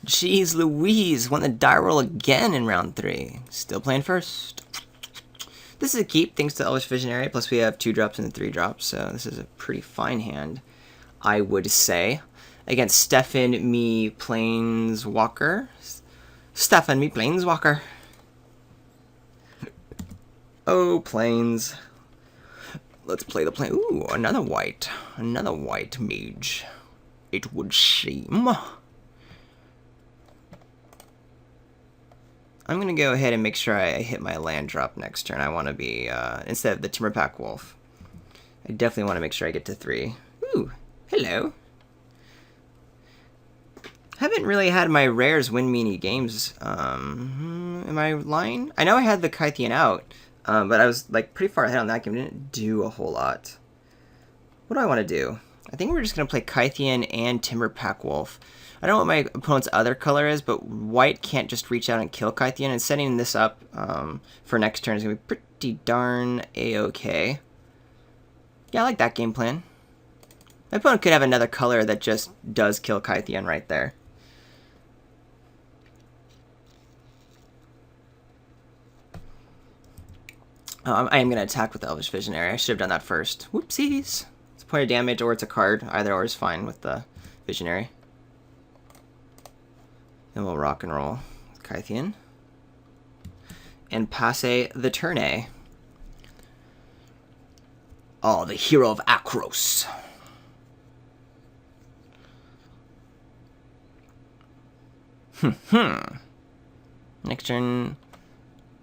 Jeez Louise, won the die roll again in round 3. Still playing first. This is a keep, thanks to Elvish Visionary, plus we have 2 drops and 3 drops, so this is a pretty fine hand, I would say. Against Stefan me Planeswalker. Stefan me Planeswalker. Oh, Planes. Let's play the plane. Ooh, another white. Another white mage, it would seem. I'm going to go ahead and make sure I hit my land drop next turn. I want to be, instead of the Timberpack Wolf, I definitely want to make sure I get to 3. Ooh, hello. Haven't really had my rares win me any games. Am I lying? I know I had the Kythian out, but I was like pretty far ahead on that game. Didn't do a whole lot. What do I want to do? I think we're just going to play Kythian and Timberpack Wolf. I don't know what my opponent's other color is, but white can't just reach out and kill Kythian, and setting this up for next turn is going to be pretty darn a-okay. Yeah, I like that game plan. My opponent could have another color that just does kill Kythian right there. I am going to attack with the Elvish Visionary. I should have done that first. Whoopsies. It's a point of damage or it's a card. Either or is fine with the Visionary. Then we'll rock and roll with Kythian. And passe the turn. Oh, the hero of Akros. Next turn.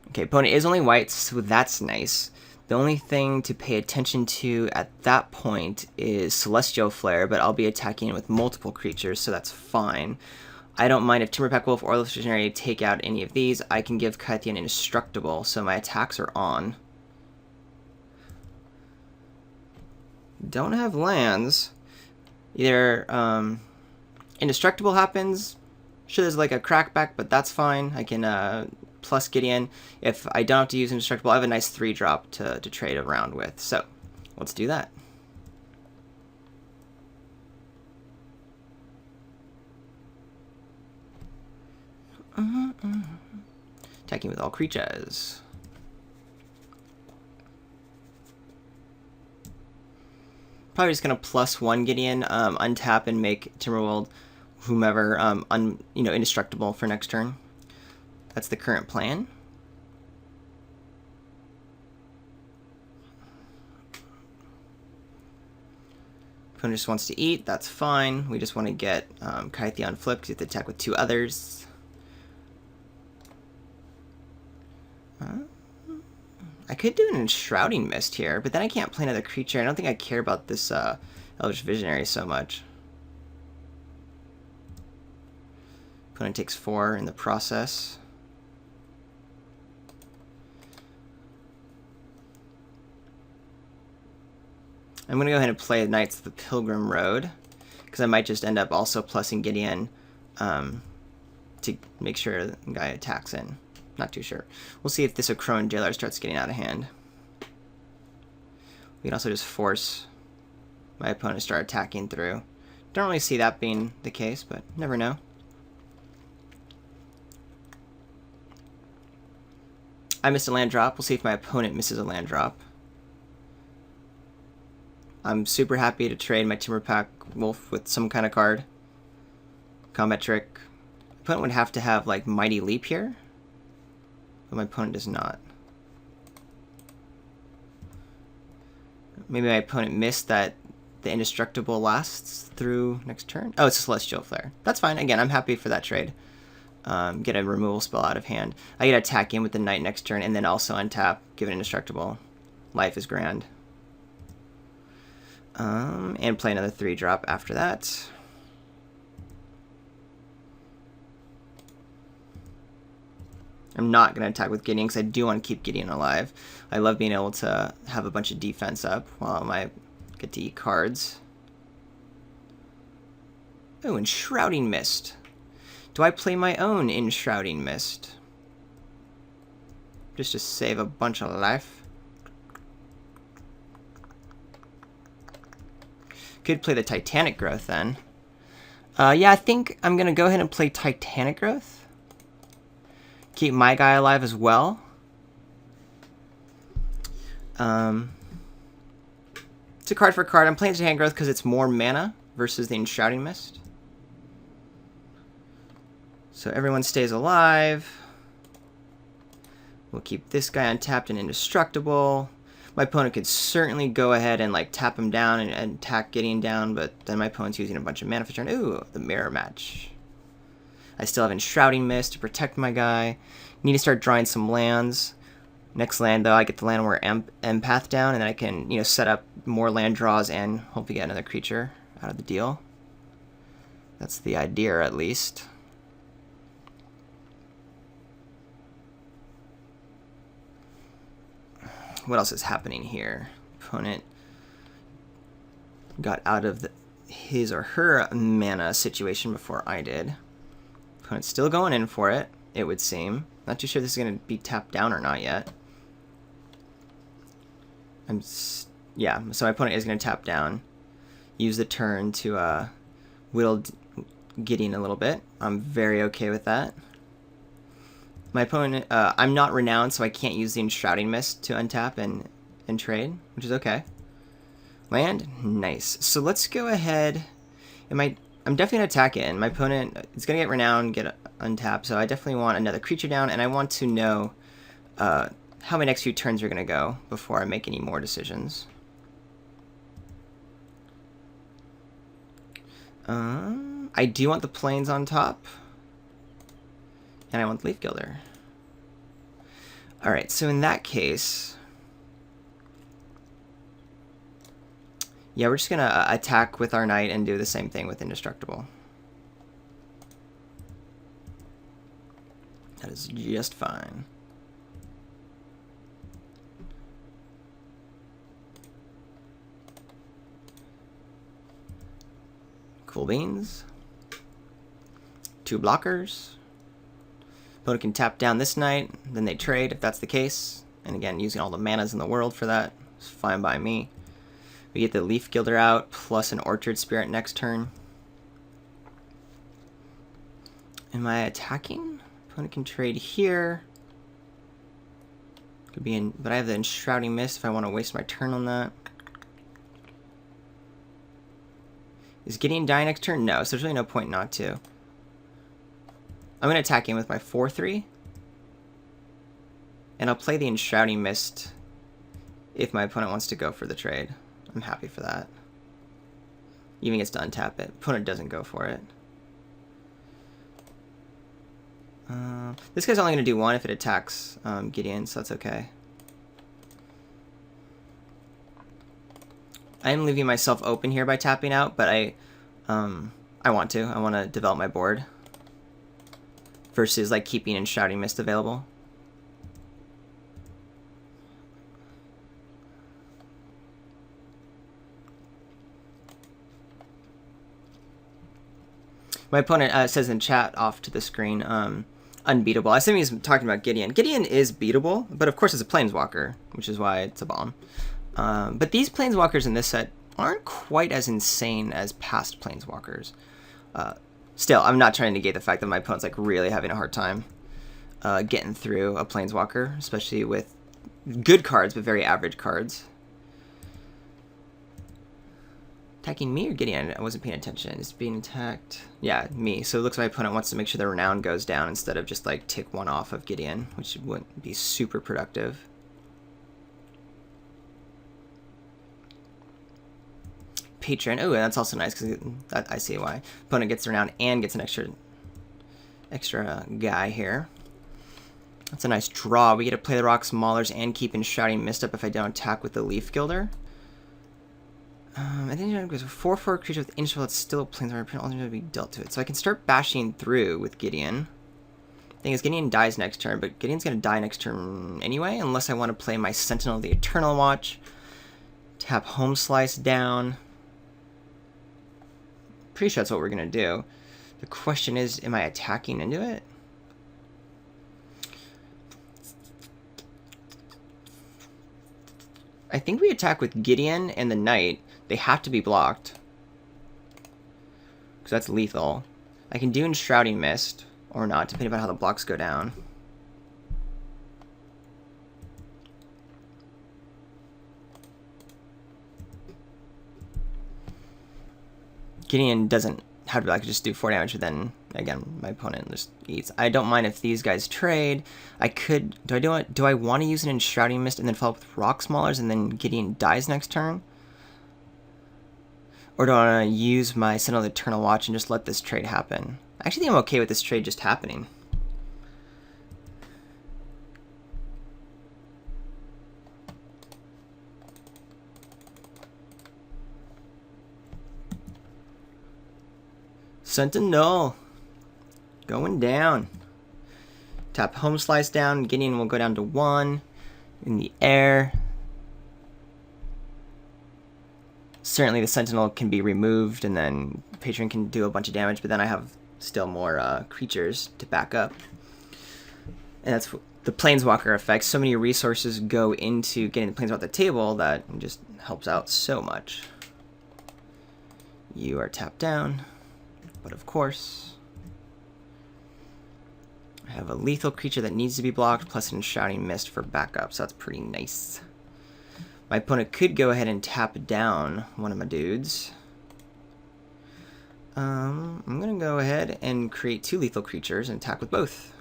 Okay, opponent is only white, so that's nice. The only thing to pay attention to at that point is Celestial Flare, but I'll be attacking with multiple creatures, so that's fine. I don't mind if Timberpack Wolf or Elvish Visionary take out any of these. I can give Kythian Indestructible, so my attacks are on. Don't have lands. Either Indestructible happens. Sure, there's like a crackback, but that's fine. I can plus Gideon. If I don't have to use Indestructible, I have a nice 3-drop to trade around with. So, let's do that. Attacking with all creatures. Probably just gonna +1 Gideon, untap and make Timberwolf, whomever, indestructible for next turn. That's the current plan. Opponent just wants to eat, that's fine. We just want to get Kythian flipped, get the attack with 2 others. I could do an Enshrouding Mist here, but then I can't play another creature. I don't think I care about this Elvish Visionary so much. Opponent takes 4 in the process. I'm going to go ahead and play Knights of the Pilgrim Road, because I might just end up also plussing Gideon to make sure the guy attacks in. Not too sure. We'll see if this Okron Jailer starts getting out of hand. We can also just force my opponent to start attacking through. Don't really see that being the case, but never know. I missed a land drop. We'll see if my opponent misses a land drop. I'm super happy to trade my Timberpack Wolf with some kind of card. Combat Trick. Opponent would have to have like Mighty Leap here, but my opponent does not. Maybe my opponent missed that the Indestructible lasts through next turn. Oh, it's a Celestial Flare. That's fine. Again, I'm happy for that trade. Get a removal spell out of hand. I get to attack in with the Knight next turn, and then also untap, give it Indestructible. Life is grand. And play another 3-drop after that. I'm not going to attack with Gideon because I do want to keep Gideon alive. I love being able to have a bunch of defense up while I get to eat cards. Oh, Enshrouding Mist. Do I play my own Enshrouding Mist? Just to save a bunch of life. Could play the Titanic Growth then. Yeah, I think I'm going to go ahead and play Titanic Growth. Keep my guy alive as well. It's a card for card. I'm playing Titanic Growth because it's more mana versus the Enshrouding Mist. So everyone stays alive. We'll keep this guy untapped and indestructible. My opponent could certainly go ahead and like tap him down and attack Gideon down, but then my opponent's using a bunch of mana for turn. Ooh, the mirror match. I still have Enshrouding Mist to protect my guy. Need to start drawing some lands. Next land, though, I get the land where Empath down, and then I can, you know, set up more land draws and hopefully get another creature out of the deal. That's the idea, at least. What else is happening here? Opponent got out of his or her mana situation before I did. Opponent's still going in for it, it would seem. Not too sure this is going to be tapped down or not yet. Yeah, so my opponent is going to tap down. Use the turn to whittle Gideon a little bit. I'm very okay with that. My opponent, I'm not renowned, so I can't use the Enshrouding Mist to untap and trade, which is okay. Land? Nice. So let's go ahead. I'm definitely going to attack it, and my opponent is going to get renowned, get untapped, so I definitely want another creature down, and I want to know how my next few turns are going to go before I make any more decisions. I do want the plains on top. And I want the Leaf Gilder. Alright, so in that case... yeah, we're just going to attack with our Knight and do the same thing with Indestructible. That is just fine. Cool beans. 2 blockers. Opponent can tap down this Knight, then they trade if that's the case. And again, using all the manas in the world for that is fine by me. We get the Leaf Gilder out, plus an Orchard Spirit next turn. Am I attacking? Opponent can trade here. Could be in, but I have the Enshrouding Mist if I want to waste my turn on that. Is Gideon dying next turn? No, so there's really no point not to. I'm going to attack him with my 4-3. And I'll play the Enshrouding Mist if my opponent wants to go for the trade. I'm happy for that. Even gets to untap it. Opponent doesn't go for it. This guy's only going to do 1 if it attacks Gideon, so that's okay. I am leaving myself open here by tapping out, but I want to. I want to develop my board. Versus like keeping Enshrouding Mist available. My opponent says in chat off to the screen, unbeatable. I assume he's talking about Gideon. Gideon is beatable, but of course it's a Planeswalker, which is why it's a bomb. But these Planeswalkers in this set aren't quite as insane as past Planeswalkers. Still, I'm not trying to negate the fact that my opponent's like really having a hard time getting through a Planeswalker, especially with good cards but very average cards. Attacking me or Gideon? I wasn't paying attention. It's being attacked. Yeah, me. So it looks like my opponent wants to make sure the renown goes down instead of just like tick 1 off of Gideon, which wouldn't be super productive. Patron. Oh, that's also nice because I see why. Opponent gets renown and gets an extra guy here. That's a nice draw. We get to play the Rocks Maulers and keep Enshrouding Mist up if I don't attack with the Leaf Gilder. And then it goes a 4/4 creature with Initial that's still a Planeswalker, alternate to be dealt to it. So I can start bashing through with Gideon. Thing is, Gideon dies next turn, but Gideon's going to die next turn anyway, unless I want to play my Sentinel of the Eternal Watch. Tap Home Slice down. Pretty sure that's what we're going to do. The question is, am I attacking into it? I think we attack with Gideon and the Knight. They have to be blocked. because that's lethal. I can do Enshrouding Mist, or not, depending on how the blocks go down. Gideon doesn't have to, I could just do 4 damage, but then, again, my opponent just eats. I don't mind if these guys trade. I could, do I want to use an Enshrouding Mist and then follow up with Rock Maulers and then Gideon dies next turn? Or do I want to use my Sentinel of Eternal Watch and just let this trade happen? I actually think I'm okay with this trade just happening. Sentinel going down. Tap Home Slice down. Gideon will go down to 1 in the air. Certainly the Sentinel can be removed and then Patron can do a bunch of damage, but then I have still more creatures to back up. And that's the Planeswalker effect. So many resources go into getting the Planeswalker off the table that it just helps out so much. You are tapped down. But of course, I have a lethal creature that needs to be blocked, plus an Enshrouding Mist for backup, so that's pretty nice. My opponent could go ahead and tap down one of my dudes. I'm going to go ahead and create 2 lethal creatures and attack with both.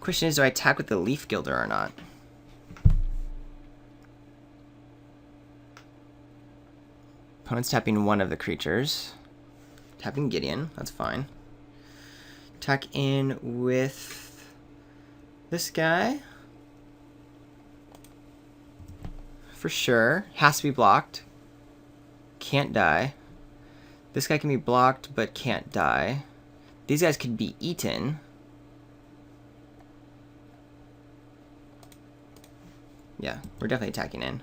Question is, do I attack with the Leaf Gilder or not? Opponent's tapping one of the creatures. Tapping Gideon, that's fine. Attack in with this guy. For sure. Has to be blocked. Can't die. This guy can be blocked, but can't die. These guys could be eaten. Yeah, we're definitely attacking in.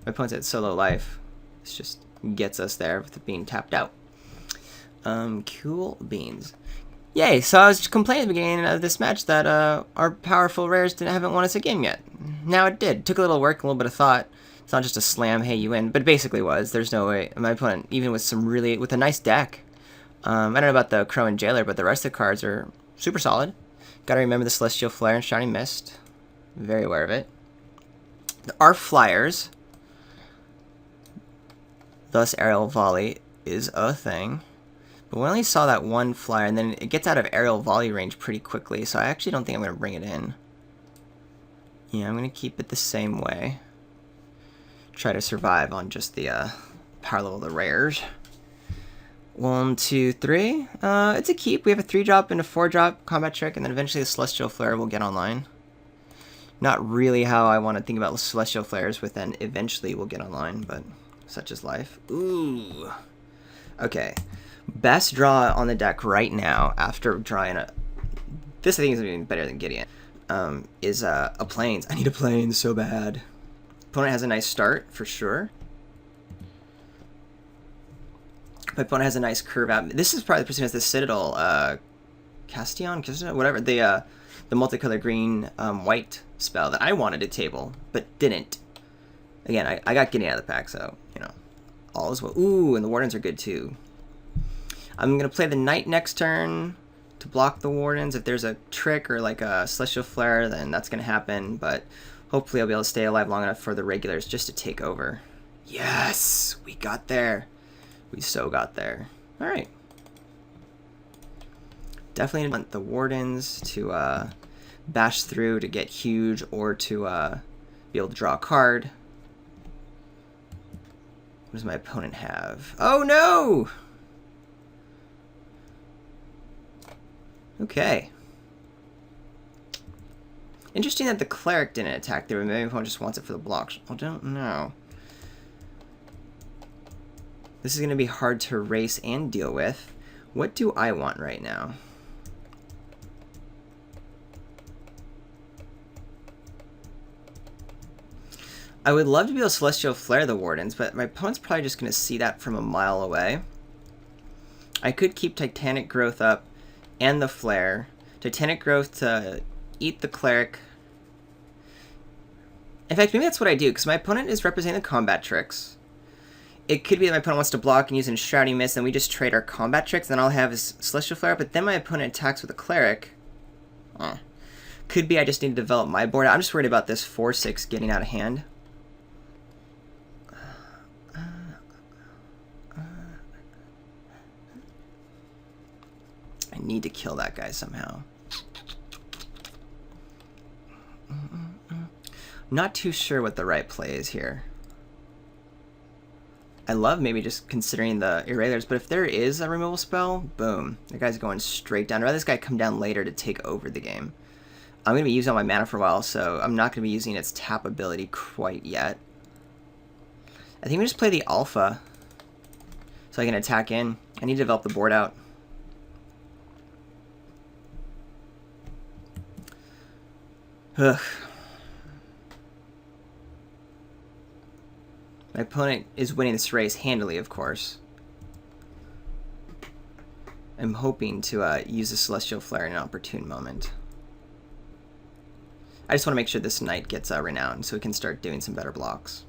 My opponent's at so low life. This just gets us there with being tapped out. Cool beans. Yay, so I was complaining at the beginning of this match that our powerful rares haven't won us a game yet. Now it did. Took a little work, a little bit of thought. It's not just a slam, hey, you win. But it basically was. There's no way. My opponent, even with a nice deck. I don't know about the Crow and Jailer, but the rest of the cards are super solid. Gotta remember the Celestial Flare and Shining Mist. Very aware of it. Our flyers, thus Aerial Volley, is a thing. But we only saw that one flyer, and then it gets out of Aerial Volley range pretty quickly, so I actually don't think I'm going to bring it in. Yeah, I'm going to keep it the same way. Try to survive on just the power level of the rares. 1, 2, 3. It's a keep. We have a 3-drop and a 4-drop combat trick, and then eventually the Celestial Flare will get online. Not really how I want to think about Celestial Flares, with then eventually will get online, but such is life. Ooh. Okay. Best draw on the deck right now, after drawing a... This I think is even better than Gideon. Is a Plains. I need a Plains so bad. Opponent has a nice start, for sure. My opponent has a nice curve out. This is probably the person who has the Citadel, Castillon, whatever, the multicolored green, white spell that I wanted to table, but didn't. Again, I got Gideon out of the pack, so, you know, all is well. Ooh, and the Wardens are good, too. I'm going to play the Knight next turn to block the Wardens. If there's a trick or like a Celestial Flare, then that's going to happen, but hopefully I'll be able to stay alive long enough for the regulars just to take over. Yes! We got there. We so got there. Alright. Definitely want the Wardens to bash through to get huge, or to be able to draw a card. What does my opponent have? Oh no! Okay. Interesting that the Cleric didn't attack there. Maybe my opponent just wants it for the blocks. I don't know. This is going to be hard to race and deal with. What do I want right now? I would love to be able to Celestial Flare the Wardens, but my opponent's probably just going to see that from a mile away. I could keep Titanic Growth up and the Flare. Titanic Growth to eat the Cleric. In fact, maybe that's what I do, because my opponent is representing the combat tricks. it could be that my opponent wants to block and use an Shrouding Mist, and we just trade our combat tricks, and all I have is Celestial Flare, but then my opponent attacks with a Cleric. Could be I just need to develop my board. I'm just worried about this 4-6 getting out of hand. I need to kill that guy somehow. Not too sure what the right play is here. I love maybe just considering the Irregulars, but if there is a removal spell, boom. The guy's going straight down. I'd rather this guy come down later to take over the game. I'm going to be using all my mana for a while, so I'm not going to be using its tap ability quite yet. I think we just play the Alpha so I can attack in. I need to develop the board out. Ugh. My opponent is winning this race handily, of course. I'm hoping to use the Celestial Flare in an opportune moment. I just want to make sure this knight gets renowned so we can start doing some better blocks.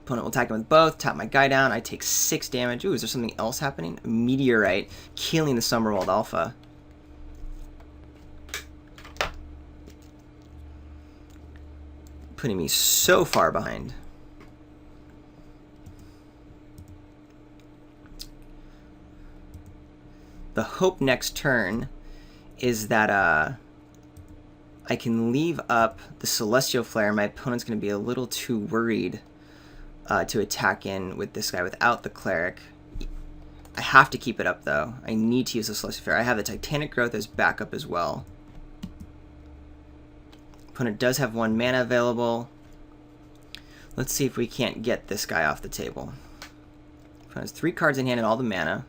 Opponent will attack him with both, tap my guy down, I take 6 damage. Ooh, is there something else happening? A Meteorite killing the Summerwald Alpha. Putting me so far behind. The hope next turn is that I can leave up the Celestial Flare. My opponent's going to be a little too worried to attack in with this guy without the Cleric. I have to keep it up, though. I need to use the Celestial Flare. I have the Titanic Growth as backup as well. Opponent does have 1 mana available. Let's see if we can't get this guy off the table. Opponent has 3 cards in hand and all the mana.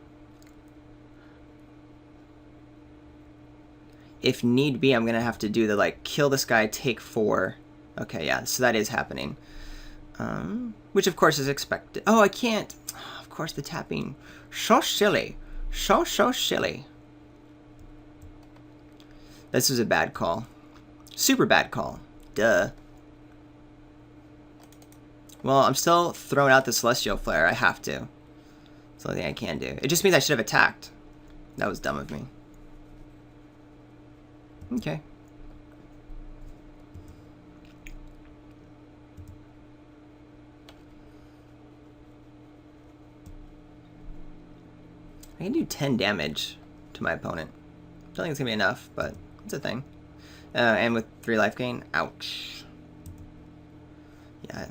If need be, I'm going to have to do the, like, kill this guy, take 4. Okay, yeah, so that is happening. Which, of course, is expected. Oh, I can't. Of course, the tapping. So silly. So silly. This was a bad call. Super bad call. Duh. Well, I'm still throwing out the Celestial Flare. I have to. That's the only thing I can do. It just means I should have attacked. That was dumb of me. Okay. I can do 10 damage to my opponent. Don't think it's going to be enough, but it's a thing. And with 3 life gain, ouch. Yeah,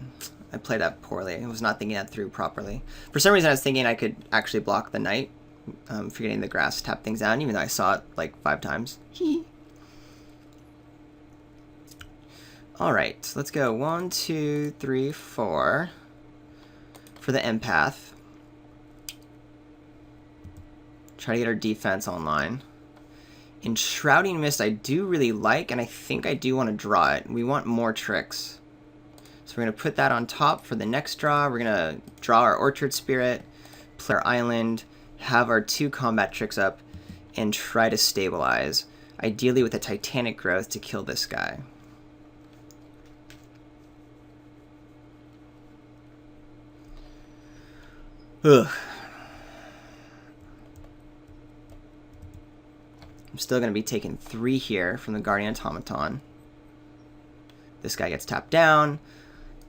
I played that poorly. I was not thinking that through properly. For some reason, I was thinking I could actually block the knight, forgetting the grass tap things down, even though I saw it like 5 times. Alright, let's go 1, 2, 3, 4 for the empath. Try to get our defense online. Enshrouding Mist I do really like, and I think I do want to draw it. We want more tricks. So we're going to put that on top for the next draw. We're going to draw our Orchard Spirit, play our Island, have our 2 combat tricks up, and try to stabilize. Ideally with a Titanic Growth to kill this guy. Ugh. I'm still going to be taking 3 here from the Guardian Automaton. This guy gets tapped down.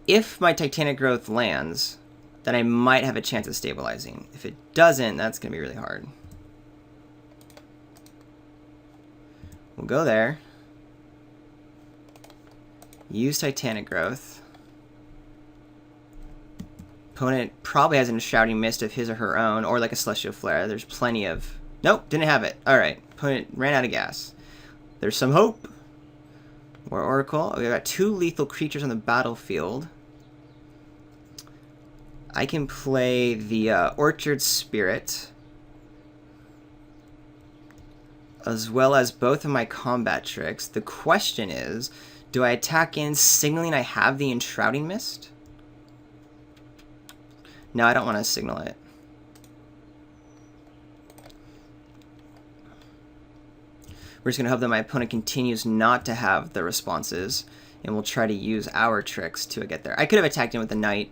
If my Titanic Growth lands, then I might have a chance of stabilizing. If it doesn't, that's going to be really hard. We'll go there. Use Titanic Growth. Opponent probably has a Shrouding Mist of his or her own, or like a Celestial Flare. There's plenty of... Nope, didn't have it. Alright, opponent ran out of gas. There's some hope. War Oracle. We've got 2 lethal creatures on the battlefield. I can play the Orchard Spirit, as well as both of my combat tricks. The question is, do I attack in signaling I have the Enshrouding Mist? No, I don't want to signal it. We're just going to hope that my opponent continues not to have the responses, and we'll try to use our tricks to get there. I could have attacked in with the knight,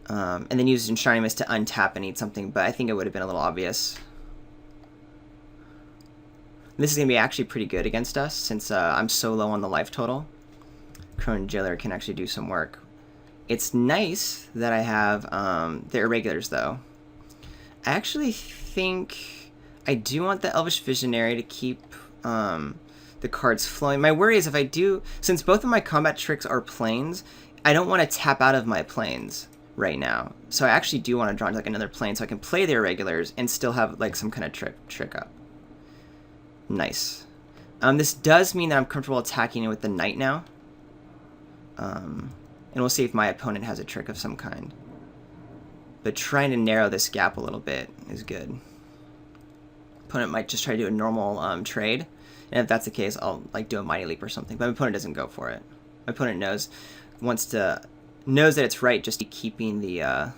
and then used Enshrining Mist to untap and eat something, but I think it would have been a little obvious. This is going to be actually pretty good against us, since I'm so low on the life total. Crone Jailer can actually do some work. It's nice that I have the irregulars, though. I actually think I do want the Elvish Visionary to keep the cards flowing. My worry is if I do, since both of my combat tricks are planes, I don't want to tap out of my planes right now. So I actually do want to draw into like another plane so I can play the irregulars and still have like some kind of trick up. Nice. This does mean that I'm comfortable attacking it with the knight now. And we'll see if my opponent has a trick of some kind. But trying to narrow this gap a little bit is good. Opponent might just try to do a normal trade. And if that's the case, I'll like do a Mighty Leap or something. But my opponent doesn't go for it. My opponent knows that it's right just to keeping the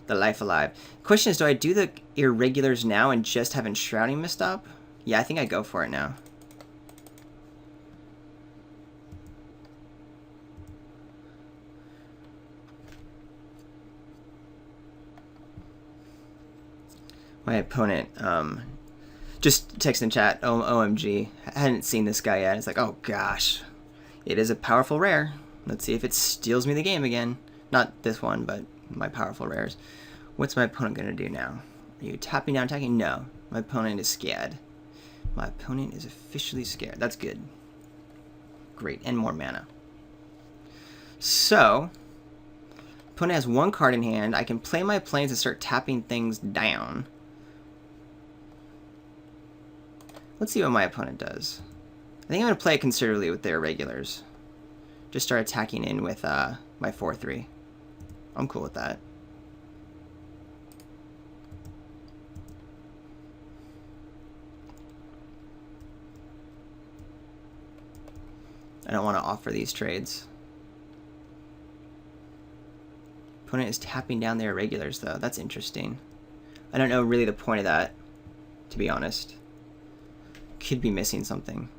life alive. Question is, do I do the irregulars now and just have Enshrouding Mist up? Yeah, I think I go for it now. My opponent just text in chat, OMG, I hadn't seen this guy yet. It's like, oh gosh, it is a powerful rare. Let's see if it steals me the game again. Not this one, but my powerful rares. What's my opponent going to do now? Are you tapping down, attacking? No. My opponent is scared. My opponent is officially scared. That's good. Great, and more mana. So, opponent has one card in hand. I can play my planes and start tapping things down. Let's see what my opponent does. I think I'm going to play it conservatively with their irregulars. Just start attacking in with my 4-3. I'm cool with that. I don't want to offer these trades. Opponent is tapping down their irregulars, though. That's interesting. I don't know really the point of that, to be honest. Could be missing something.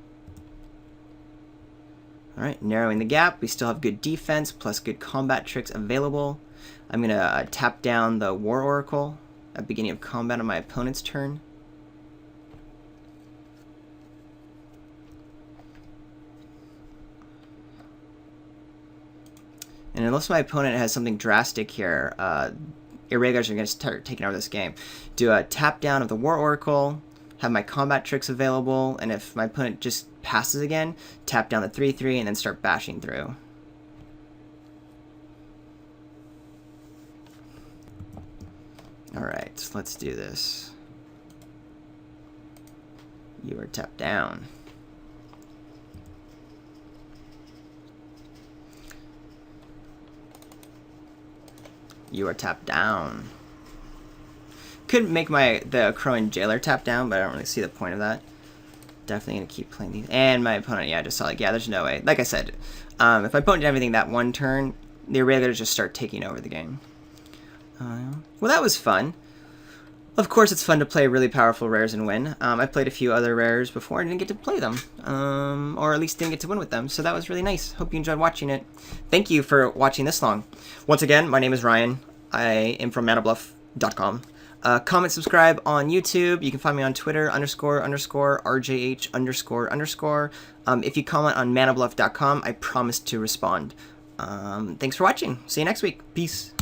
Alright, narrowing the gap. We still have good defense plus good combat tricks available. I'm going to tap down the War Oracle at the beginning of combat on my opponent's turn. And unless my opponent has something drastic here, irregulars are going to start taking over this game. Do a tap down of the War Oracle, have my combat tricks available, and if my opponent just passes again, tap down the 3-3 and then start bashing through. Alright, let's do this. You are tapped down. You are tapped down. Could make the Crone Jailer tap down, but I don't really see the point of that. Definitely going to keep playing these. And my opponent, yeah, I just saw like, yeah, there's no way. Like I said, if my opponent did everything that one turn, the irregulars just start taking over the game. Well, that was fun. Of course, it's fun to play really powerful rares and win. I played a few other rares before and didn't get to play them. Or at least didn't get to win with them. So that was really nice. Hope you enjoyed watching it. Thank you for watching this long. Once again, my name is Ryan. I am from manabluff.com. Comment, subscribe on YouTube. You can find me on Twitter, __RJH___. If you comment on manabluff.com, I promise to respond. Thanks for watching. See you next week. Peace.